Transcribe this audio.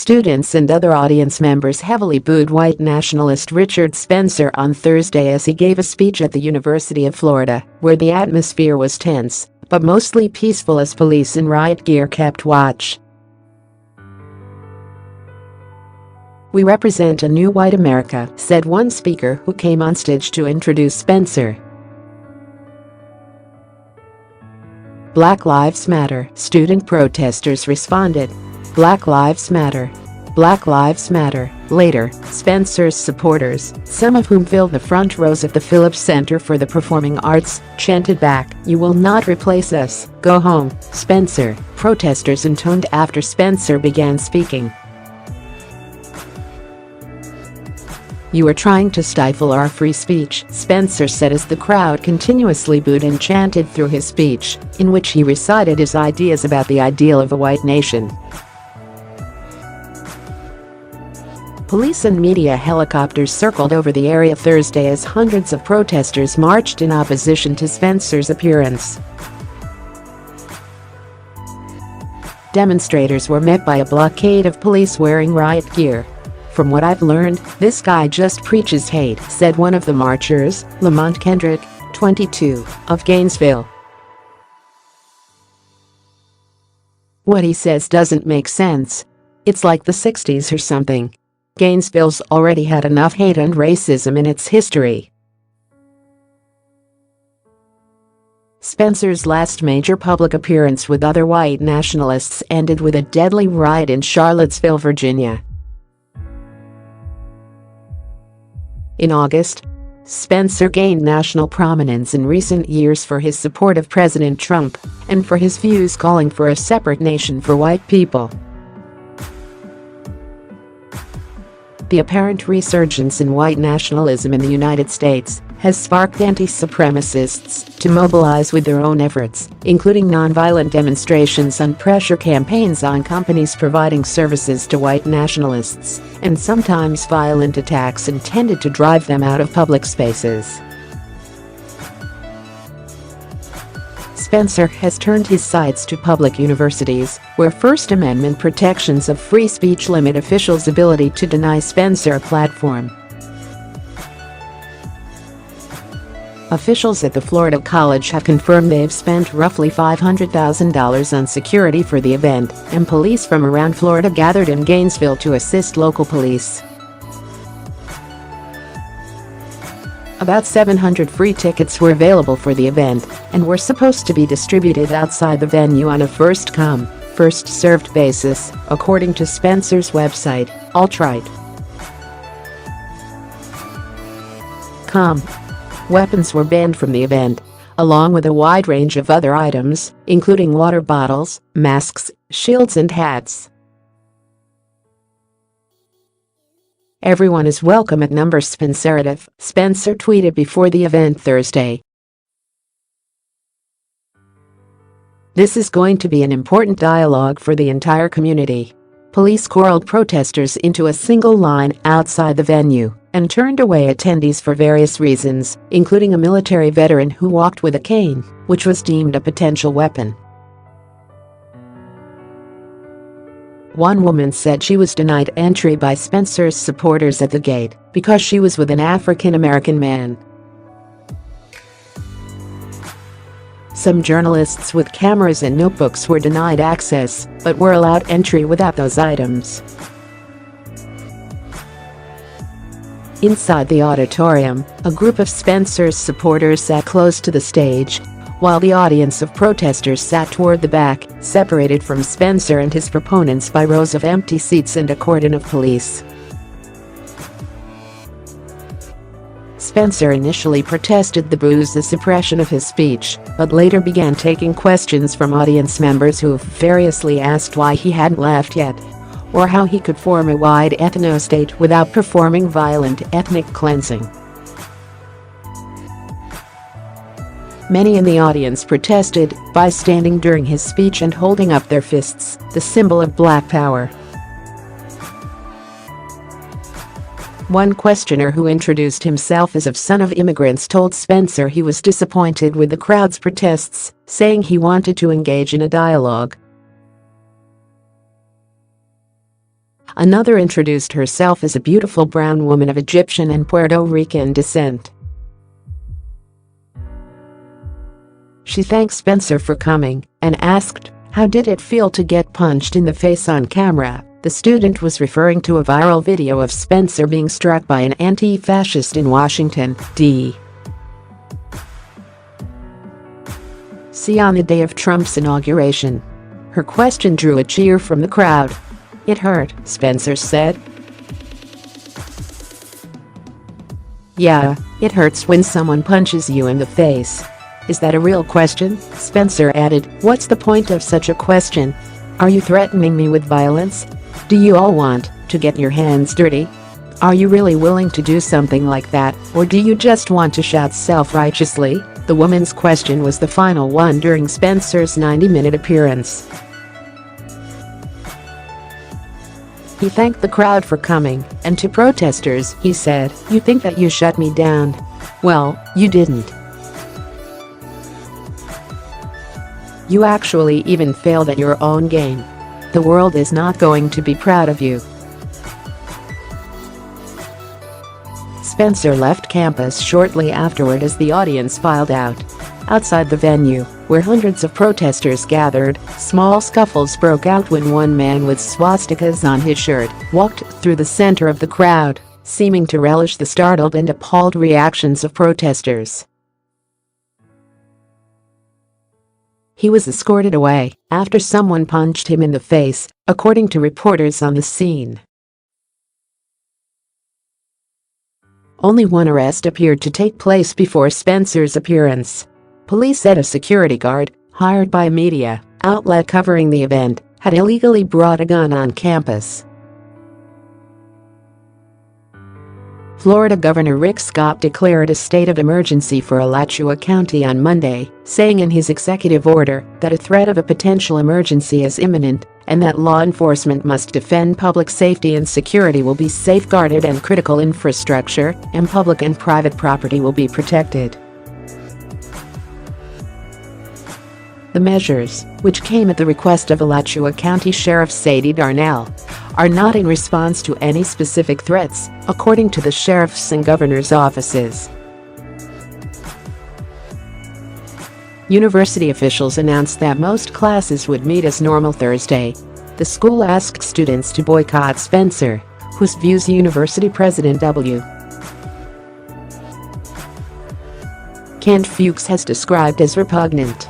Students and other audience members heavily booed white nationalist Richard Spencer on Thursday as he gave a speech at the University of Florida, where the atmosphere was tense, but mostly peaceful as police in riot gear kept watch. "We represent a new white America," said one speaker who came on stage to introduce Spencer. "Black Lives Matter," student protesters responded. "Black Lives Matter. Black Lives Matter." Later, Spencer's supporters, some of whom filled the front rows at the Phillips Center for the Performing Arts, chanted back, "You will not replace us, go home, Spencer." Protesters intoned after Spencer began speaking. "You are trying to stifle our free speech," Spencer said as the crowd continuously booed and chanted through his speech, in which he recited his ideas about the ideal of a white nation. Police and media helicopters circled over the area Thursday as hundreds of protesters marched in opposition to Spencer's appearance. Demonstrators were met by a blockade of police wearing riot gear. "From what I've learned, this guy just preaches hate," said one of the marchers, Lamont Kendrick, 22, of Gainesville. "What he says doesn't make sense. It's like the 60s or something. Gainesville's already had enough hate and racism in its history." Spencer's last major public appearance with other white nationalists ended with a deadly riot in Charlottesville, Virginia. In August, Spencer gained national prominence in recent years for his support of President Trump and for his views calling for a separate nation for white people. The apparent resurgence in white nationalism in the United States has sparked anti-supremacists to mobilize with their own efforts, including nonviolent demonstrations and pressure campaigns on companies providing services to white nationalists, and sometimes violent attacks intended to drive them out of public spaces. Spencer has turned his sights to public universities, where First Amendment protections of free speech limit officials' ability to deny Spencer a platform. Officials at the Florida College have confirmed they've spent roughly $500,000 on security for the event, and police from around Florida gathered in Gainesville to assist local police. About 700 free tickets were available for the event and were supposed to be distributed outside the venue on a first-come, first-served basis, according to Spencer's website, alt-right.com. Weapons were banned from the event, along with a wide range of other items, including water bottles, masks, shields and hats. "Everyone is welcome at number Spencerative," Spencer tweeted before the event Thursday. "This is going to be an important dialogue for the entire community." Police corralled protesters into a single line outside the venue and turned away attendees for various reasons, including a military veteran who walked with a cane, which was deemed a potential weapon. One woman said she was denied entry by Spencer's supporters at the gate because she was with an African-American man. Some journalists with cameras and notebooks were denied access, but were allowed entry without those items. Inside the auditorium, a group of Spencer's supporters sat close to the stage, while the audience of protesters sat toward the back, separated from Spencer and his proponents by rows of empty seats and a cordon of police. Spencer initially protested the boos as suppression of his speech, but later began taking questions from audience members who variously asked why he hadn't left yet, or how he could form a wide ethno-state without performing violent ethnic cleansing. Many in the audience protested by standing during his speech and holding up their fists, the symbol of Black power. One questioner who introduced himself as a son of immigrants told Spencer he was disappointed with the crowd's protests, saying he wanted to engage in a dialogue. Another introduced herself as a beautiful brown woman of Egyptian and Puerto Rican descent. She thanked Spencer for coming and asked, "How did it feel to get punched in the face on camera?" The student was referring to a viral video of Spencer being struck by an anti-fascist in Washington, D.C. on the day of Trump's inauguration. Her question drew a cheer from the crowd. "It hurt," Spencer said. "Yeah, it hurts when someone punches you in the face." "Is that a real question?" Spencer added. "What's the point of such a question? Are you threatening me with violence? Do you all want to get your hands dirty? Are you really willing to do something like that, or do you just want to shout self-righteously?" The woman's question was the final one during Spencer's 90-minute appearance. He thanked the crowd for coming, and to protesters, he said, "You think that you shut me down? Well, you didn't. You actually even failed at your own game. The world is not going to be proud of you." Spencer left campus shortly afterward as the audience filed out. Outside the venue, where hundreds of protesters gathered, small scuffles broke out when one man with swastikas on his shirt walked through the center of the crowd, seeming to relish the startled and appalled reactions of protesters. He was escorted away after someone punched him in the face, according to reporters on the scene. Only one arrest appeared to take place before Spencer's appearance. Police said a security guard, hired by a media outlet covering the event, had illegally brought a gun on campus. Florida Governor Rick Scott declared a state of emergency for Alachua County on Monday, saying in his executive order that a threat of a potential emergency is imminent and that law enforcement must defend public safety and security will be safeguarded and critical infrastructure and public and private property will be protected. The measures, which came at the request of Alachua County Sheriff Sadie Darnell, are not in response to any specific threats, according to the sheriff's and governor's offices. University officials announced that most classes would meet as normal Thursday. The school asked students to boycott Spencer, whose views University President W. Kent Fuchs has described as repugnant.